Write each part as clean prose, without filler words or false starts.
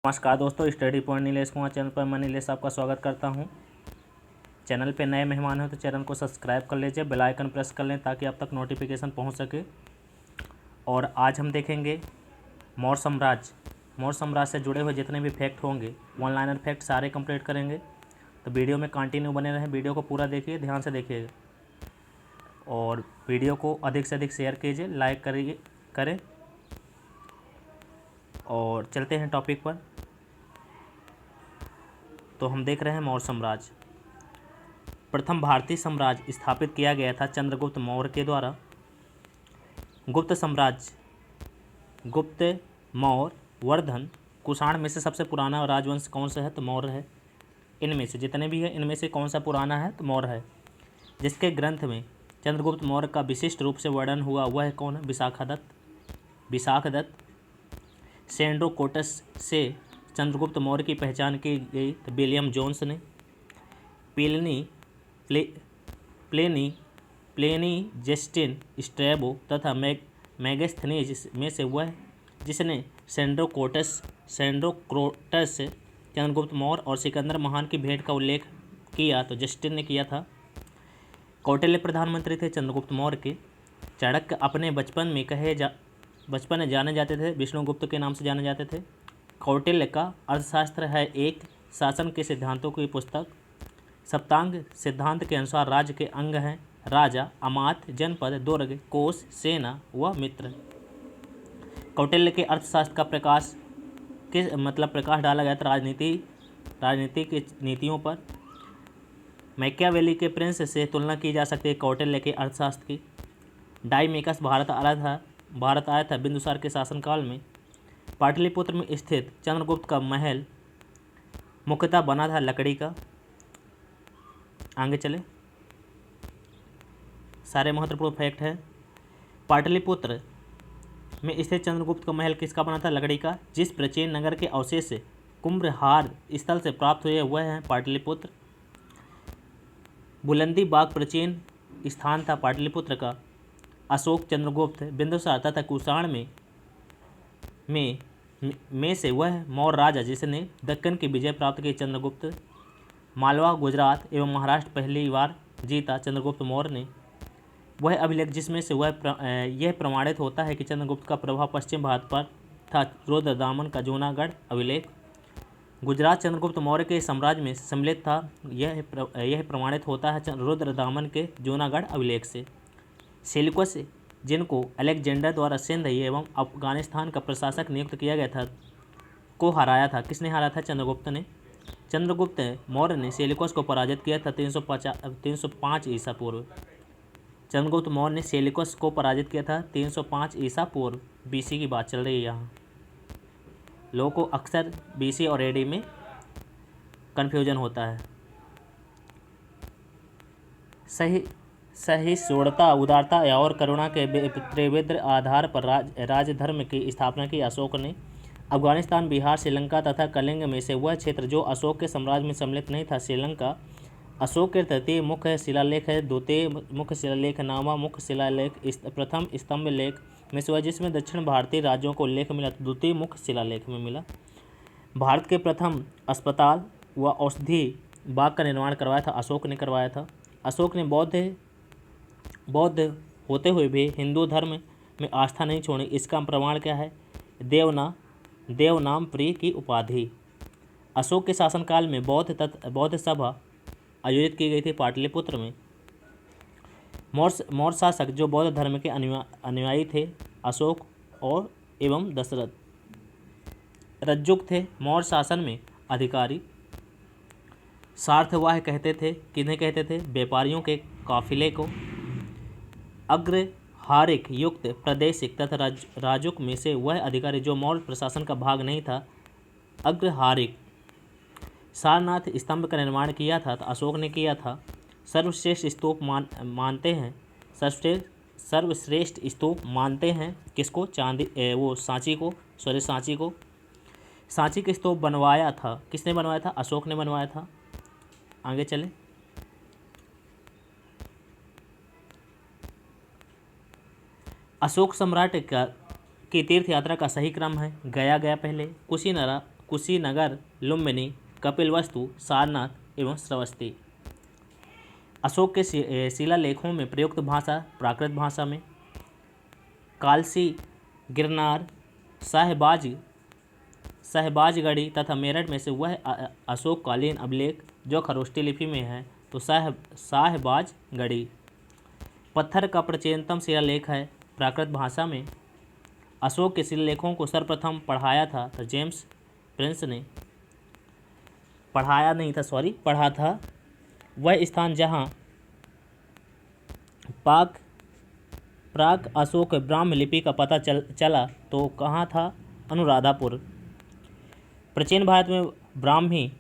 नमस्कार दोस्तों, study point Nilesh Kumar channel पर मैं नीलेश आपका स्वागत करता हूं। चैनल पे नए मेहमान हो तो चैनल को सब्सक्राइब कर लीजिए, बेल आइकन प्रेस कर लें ताकि आप तक नोटिफिकेशन पहुंच सके। और आज हम देखेंगे मौर्य साम्राज्य। मौर्य साम्राज्य से जुड़े हुए जितने भी फैक्ट होंगे, वन लाइनर फैक्ट सारे कंप्लीट करेंगे। तो वीडियो में कंटिन्यू बने रहें, वीडियो को पूरा देखिए, ध्यान से देखिएगा और वीडियो को अधिक से अधिक शेयर कीजिए, लाइक करें। और चलते हैं टॉपिक पर। तो हम देख रहे हैं मौर्य साम्राज्य। प्रथम भारतीय साम्राज्य स्थापित किया गया था चंद्रगुप्त मौर्य के द्वारा। गुप्त साम्राज्य, गुप्त, मौर्य, वर्धन, कुषाण में से सबसे पुराना राजवंश कौन सा है? तो मौर्य है। इनमें से जितने भी है, इनमें से कौन सा पुराना है? तो मौर्य है। जिसके ग्रंथ में चंद्रगुप्त मौर्य का विशिष्ट रूप से वर्णन हुआ वह है कौन है? विशाखदत्त। सेंड्रोकोटस से चंद्रगुप्त मौर्य की पहचान की गई विलियम जोन्स ने। प्लेनी जस्टिन स्ट्रैबो तथा मैगस्थनीज में से वह जिसने सेंड्रोक्रोटस चंद्रगुप्त मौर्य और सिकंदर महान की भेंट का उल्लेख किया तो जस्टिन ने किया था। कौटिल्य प्रधानमंत्री थे चंद्रगुप्त मौर्य के। चाणक्य अपने बचपन में जाने जाते थे, विष्णुगुप्त के नाम से जाने जाते थे। कौटिल्य का अर्थशास्त्र है एक शासन के सिद्धांतों की पुस्तक। सप्तांग सिद्धांत के अनुसार राज्य के अंग हैं राजा, अमात्य, जनपद, दुर्ग, कोष, सेना व मित्र। कौटिल्य के अर्थशास्त्र का प्रकाश डाला गया था राजनीति की नीतियों पर। मैकियावेली के प्रिंस से तुलना की जा सकती है कौटिल्य के अर्थशास्त्र की। डाइमेकस भारत आया था बिंदुसार के शासनकाल में। पाटलिपुत्र में स्थित चंद्रगुप्त का महल मुख्यतः बना था लकड़ी का। आगे चले, सारे महत्वपूर्ण फैक्ट है। पाटलिपुत्र में स्थित चंद्रगुप्त का महल किसका बना था? लकड़ी का। जिस प्राचीन नगर के अवशेष कुंभहार स्थल से प्राप्त हुए वह है पाटलिपुत्र। बुलंदी बाग प्राचीन स्थान था पाटलिपुत्र का। अशोक, चंद्रगुप्त, बिंदुसार तथा कुषाण में से वह मौर्य राजा जिसने दक्कन की विजय प्राप्त की चंद्रगुप्त। मालवा, गुजरात एवं महाराष्ट्र पहली बार जीता चंद्रगुप्त मौर्य ने। वह अभिलेख जिसमें से यह प्रमाणित होता है कि चंद्रगुप्त का प्रभाव पश्चिम भारत पर था, रुद्रदामन का जूनागढ़ अभिलेख। गुजरात चंद्रगुप्त मौर्य के साम्राज्य में सम्मिलित था, यह प्रमाणित होता है रुद्रदामन के जूनागढ़ अभिलेख से। सेल्यूकस जिनको अलेक्जेंडर द्वारा सिंध एवं अफगानिस्तान का प्रशासक नियुक्त किया गया था को हराया था। किसने हराया था? चंद्रगुप्त ने। चंद्रगुप्त मौर्य ने सेल्यूकस को पराजित किया था 305 ईसा पूर्व। चंद्रगुप्त मौर्य ने सेल्यूकस को पराजित किया था 305 ईसा पूर्व। बीसी की बात चल रही है यहाँ। लोगों को अक्सर बीसी और एडी में कन्फ्यूजन होता है। सहिष्णुता, उदारता और करुणा के त्रिविध आधार पर राजधर्म की स्थापना की अशोक ने। अफगानिस्तान, बिहार, श्रीलंका तथा कलिंग में से वह क्षेत्र जो अशोक के साम्राज्य में सम्मिलित नहीं था श्रीलंका। अशोक के तृतीय मुख्य शिलालेख है द्वितीय मुख्य शिलालेख नामा मुख्य शिलालेख। प्रथम स्तंभ लेख में से वह जिसमें दक्षिण भारतीय राज्यों को उल्लेख मिला द्वितीय मुख्य शिलालेख में मिला। भारत के प्रथम अस्पताल व औषधि बाग का निर्माण करवाया था अशोक ने करवाया था। अशोक ने बौद्ध होते हुए भी हिंदू धर्म में आस्था नहीं छोड़ी। इसका प्रमाण क्या है? देवनाम प्रिय की उपाधि। अशोक के शासनकाल में बौद्ध सभा आयोजित की गई थी पाटलिपुत्र में। मौर्य शासक जो बौद्ध धर्म के अनुयायी थे अशोक और एवं दशरथ। रज्जुक थे मौर्य शासन में अधिकारी। सार्थवाह कहते थे, किन्हें कहते थे? व्यापारियों के काफिले को। अग्रहारिक युक्त प्रादेशिक तथा राजुक में से वह अधिकारी जो मौर्य प्रशासन का भाग नहीं था अग्रहारिक। सारनाथ स्तंभ का निर्माण किया था तो अशोक ने किया था। सर्वश्रेष्ठ स्तूप मानते हैं सर्वश्रेष्ठ स्तूप मानते हैं किसको? सांची को। सांची के स्तूप बनवाया था, किसने बनवाया था? अशोक ने बनवाया था। आगे चले, अशोक सम्राट की तीर्थ यात्रा का सही क्रम है। गया पहले, कुशीनगर, लुम्बिनी, कपिलवस्तु, सारनाथ एवं श्रावस्ती। अशोक के शिलालेखों में प्रयुक्त भाषा प्राकृत भाषा में। कालसी, गिरनार, शाहबाजगढ़ी तथा मेरठ में से वह अशोककालीन अभिलेख जो खरोष्टी लिपि में है तो शाहबाजगढ़ी। पत्थर का प्राचीनतम शिलालेख है प्राकृत भाषा में। अशोक के शिलालेखों को सर्वप्रथम पढ़ाया था जेम्स प्रिंस ने। पढ़ा था। वह स्थान जहाँ प्राक अशोक ब्राह्म लिपि का पता चला तो कहाँ था? अनुराधापुर। प्राचीन भारत में ब्राह्मी,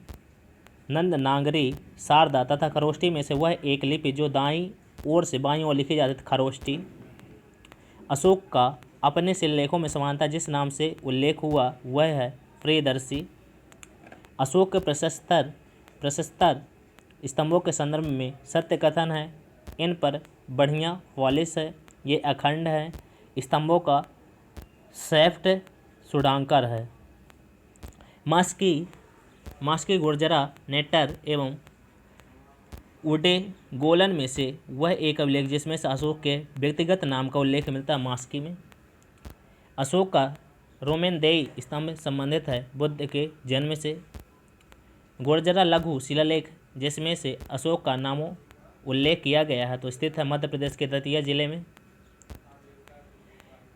नंदनागरी, शारदा तथा खरोष्टी में से वह एक लिपि जो दाईं ओर से बाईं ओर लिखी जाती थी खरोष्टी। अशोक का अपने शिलालेखों में समानता जिस नाम से उल्लेख हुआ वह है प्रियदर्शी। अशोक के प्रशस्तर स्तंभों के संदर्भ में सत्य कथन है। इन पर बढ़िया पॉलिश है। ये अखंड है। स्तंभों का सैफ्ट सुडांकर है। मास्की, गुर्जरा, नेटर एवं उडे गोलन में से वह एक अभिलेख जिसमें से अशोक के व्यक्तिगत नाम का उल्लेख मिलता है मास्की में। अशोक का रोमेनदेई स्तंभ संबंधित है बुद्ध के जन्म से। गुर्जरा लघु शिलालेख जिसमें से अशोक का नामों उल्लेख किया गया है तो स्थित है मध्य प्रदेश के दतिया जिले में।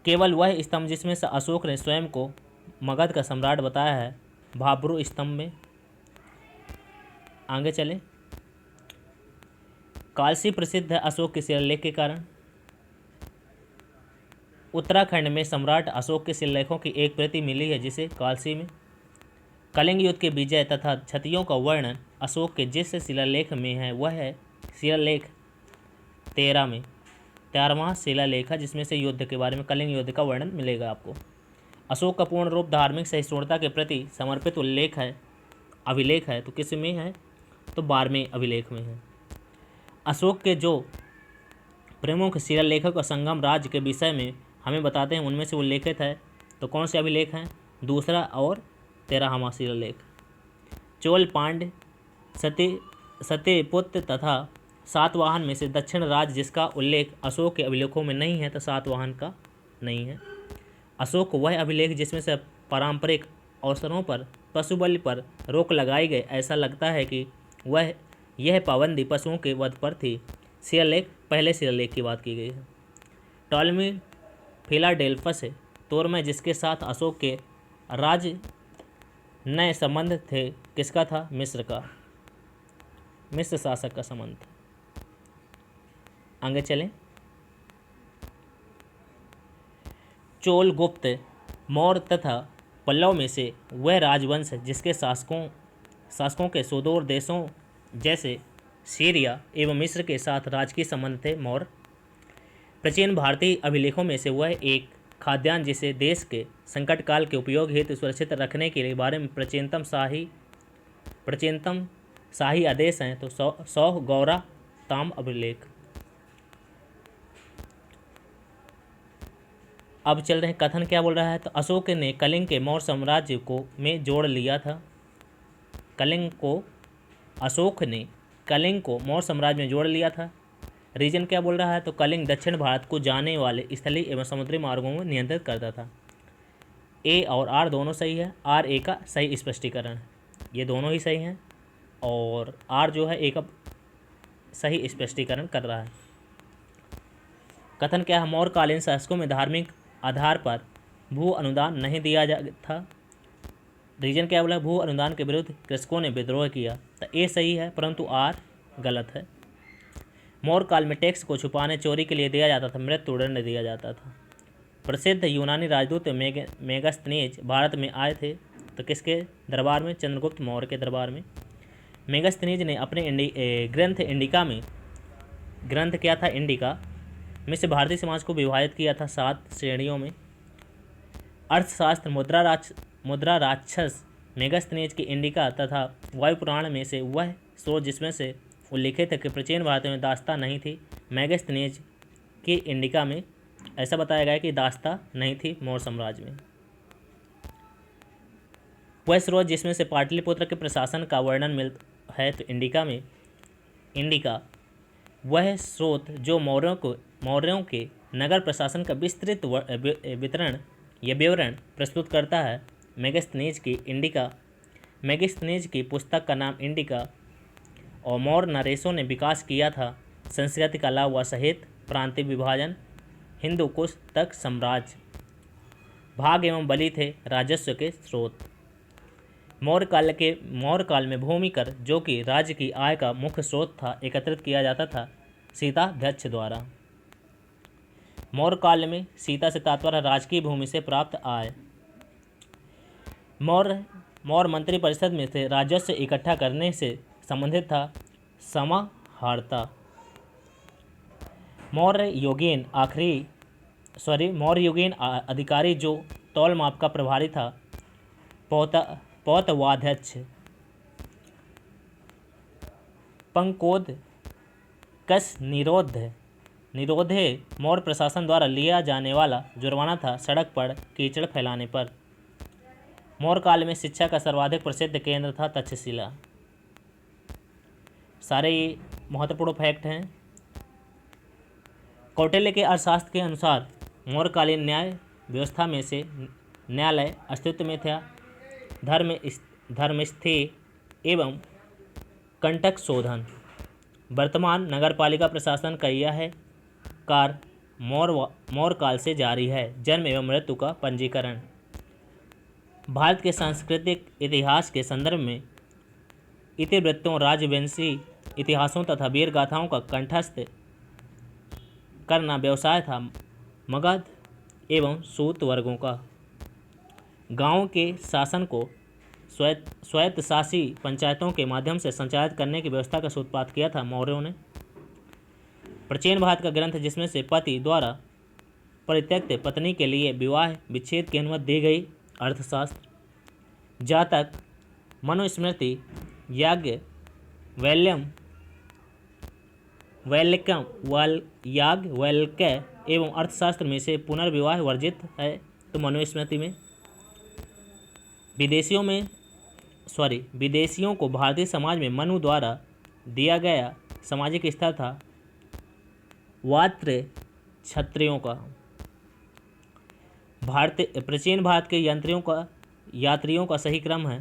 केवल वह स्तंभ जिसमें से अशोक ने स्वयं को मगध का सम्राट बताया है भाब्रू स्तंभ में। आगे चले। कालसी प्रसिद्ध है अशोक के शिलालेख के कारण। उत्तराखंड में सम्राट अशोक के शिलालेखों की एक प्रति मिली है जिसे कालसी में। कलिंग युद्ध के विजय तथा क्षतियों का वर्णन अशोक के जिस शिलालेख में है वह है शिलालेख 13 में। 13वां शिलालेख है जिसमें से युद्ध के बारे में कलिंग युद्ध का वर्णन मिलेगा आपको। अशोक का पूर्ण रूप धार्मिक सहिष्णुता के प्रति समर्पित अभिलेख है तो किस में है? तो 12वें अभिलेख में है। अशोक के जो प्रमुख शिलालेखक और संगम राज्य के विषय में हमें बताते हैं उनमें से उल्लेखित है तो कौन से अभिलेख हैं? दूसरा और 13वां शिलालेख। चोल, पांड्य, सत्यपुत्र तथा सातवाहन में से दक्षिण राज्य जिसका उल्लेख अशोक के अभिलेखों में नहीं है तो सातवाहन का नहीं है। अशोक वह अभिलेख जिसमें से पारंपरिक अवसरों पर पशुबलि पर रोक लगाई गई। ऐसा लगता है कि यह पाबंदी पशुओं के वध पर थी। शिलालेख, पहले शिलालेख की बात की गई है। टॉलमी फिलाडेल्फस तोरमे जिसके साथ अशोक के राज्य नए संबंध थे किसका था? मिस्र शासक का संबंध था। आगे चलें। चोल, गुप्त, मौर्य तथा पल्लव में से वह राजवंश जिसके शासकों के सुदूर देशों जैसे सीरिया एवं मिस्र के साथ राजकीय संबंध थे मौर्य। प्राचीन भारतीय अभिलेखों में से वह एक खाद्यान्न जिसे देश के संकट काल के उपयोग हेतु सुरक्षित रखने के बारे में प्राचीनतम शाही आदेश हैं तो 100 गौरा ताम अभिलेख। अब चल रहे कथन क्या बोल रहा है? तो अशोक ने कलिंग के मौर्य साम्राज्य को में जोड़ लिया था। अशोक ने कलिंग को मौर्य साम्राज्य में जोड़ लिया था। रीजन क्या बोल रहा है? तो कलिंग दक्षिण भारत को जाने वाले स्थलीय एवं समुद्री मार्गों में नियंत्रित करता था। ए और आर दोनों सही है। आर ए का सही स्पष्टीकरण है। ये दोनों ही सही हैं और आर जो है ए का सही स्पष्टीकरण कर रहा है। कथन क्या है? मौर्यकालीन शासकों में धार्मिक आधार पर भू अनुदान नहीं दिया था। रीजन क्या बोला? भू अनुदान के विरुद्ध कृषकों ने विद्रोह किया। तो ए सही है परंतु आर गलत है। मौर्य काल में टैक्स को छुपाने चोरी के लिए दिया जाता था, मृत्युदंड दिया जाता था। प्रसिद्ध यूनानी राजदूत मेगास्थनीज भारत में आए थे तो किसके दरबार में? चंद्रगुप्त मौर्य के दरबार में। मेगास्थनीज ने अपने ग्रंथ इंडिका में, ग्रंथ क्या था? इंडिका में से भारतीय समाज को विभाजित किया था 7 श्रेणियों में। अर्थशास्त्र, मुद्रा राक्षस मेगास्थनीज की इंडिका तथा वायु पुराण में से वह स्रोत जिसमें से उल्लिखित है कि प्राचीन भारत में दास्ता नहीं थी। मेगास्थनीज की इंडिका में ऐसा बताया गया कि दास्ता नहीं थी मौर्य साम्राज्य में। वह स्रोत जिसमें से पाटलिपुत्र के प्रशासन का वर्णन मिलता है तो इंडिका वह स्रोत जो मौर्यों के नगर प्रशासन का विस्तृत वितरण या विवरण प्रस्तुत करता है। मेगस्थनीज की पुस्तक का नाम इंडिका और मौर्य नरेशों ने विकास किया था संस्कृति का लाभ व सहित प्रांतीय विभाजन हिंदू कुश तक साम्राज्य भाग एवं बलि थे राजस्व के स्रोत। मौर्य काल में भूमि कर जो कि राज्य की आय का मुख्य स्रोत था एकत्रित किया जाता था सीताध्यक्ष द्वारा। मौर्य काल में सीता से तात्पर्य राजकीय भूमि से प्राप्त आय। मौर्य मंत्री परिषद में से राजस्व इकट्ठा करने से संबंधित था समाहर्ता। मौर्य युगीन अधिकारी जो तौल माप का प्रभारी था पौतवाध्यक्ष। पंकोद कस निरोधे मौर्य प्रशासन द्वारा लिया जाने वाला जुर्माना था सड़क पर कीचड़ फैलाने पर। मौर्य काल में शिक्षा का सर्वाधिक प्रसिद्ध केंद्र था तक्षशिला। सारे ये महत्वपूर्ण फैक्ट हैं। कौटिल्य के अर्थशास्त्र के अनुसार मौर्यकालीन न्याय व्यवस्था में से न्यायालय अस्तित्व में था। धर्मस्थी एवं कंटक शोधन। वर्तमान नगरपालिका प्रशासन का यह है कार्य मौर्य काल से जारी है। जन्म एवं मृत्यु का पंजीकरण। भारत के सांस्कृतिक इतिहास के संदर्भ में इतिवृत्तों राजवंशी इतिहासों तथा वीर गाथाओं का कंठस्थ करना व्यवसाय था मगध एवं सूत वर्गों का। गांव के शासन को स्वायत्तशासी पंचायतों के माध्यम से संचालित करने की व्यवस्था का सूत्रपात किया था मौर्यों ने। प्राचीन भारत का ग्रंथ जिसमें से पति द्वारा परित्यक्त पत्नी के लिए विवाह विच्छेद की अनुमति दी गई अर्थशास्त्र। जातक मनुस्मृति याज्ञवल्क्य एवं अर्थशास्त्र में से पुनर्विवाह वर्जित है तो मनुस्मृति में। विदेशियों को भारतीय समाज में मनु द्वारा दिया गया सामाजिक स्तर था वात्र क्षत्रियों का। प्राचीन भारत के यात्रियों का सही क्रम है।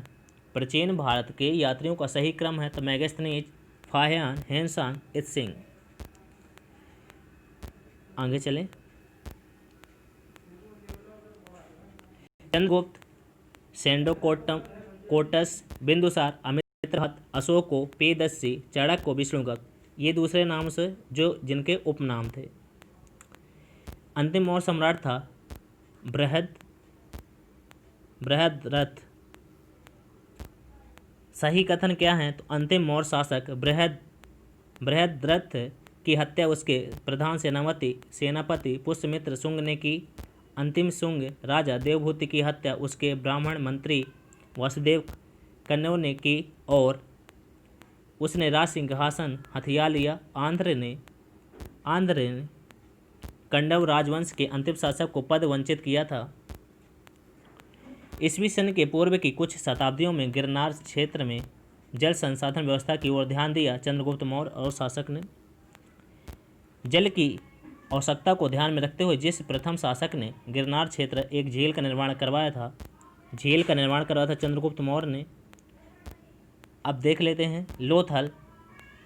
प्राचीन भारत के यात्रियों का सही क्रम है तो मेगस्थनीज, फाहियान, हेनसांग, इत्सिंग। आगे चलें। चंद्रगुप्त, सेंडोकोटस, बिंदुसार, अमित्रहत, अशोक को पेदस्सी, चाणक्य को विष्णुगुप्त, ये दूसरे नाम से जिनके उपनाम थे। अंतिम मौर्य सम्राट था बृहद्रथ। सही कथन क्या है तो अंतिम मौर्य शासक बृहद्रथ की हत्या उसके प्रधान सेनापति पुष्यमित्र शुंग ने की। अंतिम शुंग राजा देवभूति की हत्या उसके ब्राह्मण मंत्री वसुदेव कन्यौ ने की और उसने राज सिंहासन हथिया लिया। आंध्र ने कंडव राजवंश के अंतिम शासक को पद वंचित किया था। ईस्वी सन के पूर्व की कुछ शताब्दियों में गिरनार क्षेत्र में जल संसाधन व्यवस्था की ओर ध्यान दिया चंद्रगुप्त मौर्य और शासक ने। जल की आवश्यकता को ध्यान में रखते हुए जिस प्रथम शासक ने गिरनार क्षेत्र एक झील का निर्माण करवाया था चंद्रगुप्त मौर्य ने। अब देख लेते हैं। लोथल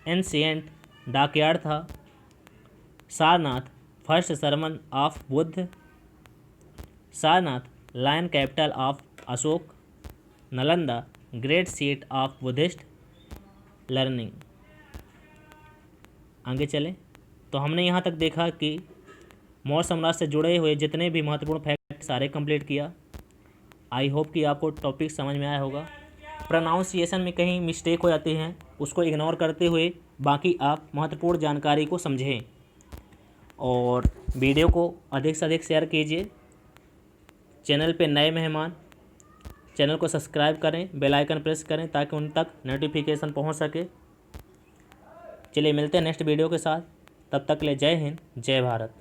एंशिएंट डॉकयार्ड था। Sarnath first sermon of Buddha. Sarnath lion capital of Ashoka. Nalanda great seat of Buddhist learning. आगे चलें तो हमने यहाँ तक देखा कि मौर्य साम्राज्य से जुड़े हुए जितने भी महत्वपूर्ण फैक्ट सारे कंप्लीट किया। आई होप कि आपको टॉपिक समझ में आया होगा। प्रोनाउंसिएशन में कहीं मिस्टेक हो जाती हैं उसको इग्नोर करते हुए बाकी आप महत्वपूर्ण जानकारी को समझें और वीडियो को अधिक से अधिक शेयर कीजिए। चैनल पे नए मेहमान चैनल को सब्सक्राइब करें, बेल आइकन प्रेस करें ताकि उन तक नोटिफिकेशन पहुंच सके। चलिए मिलते हैं नेक्स्ट वीडियो के साथ। तब तक के लिए जय हिंद, जय भारत।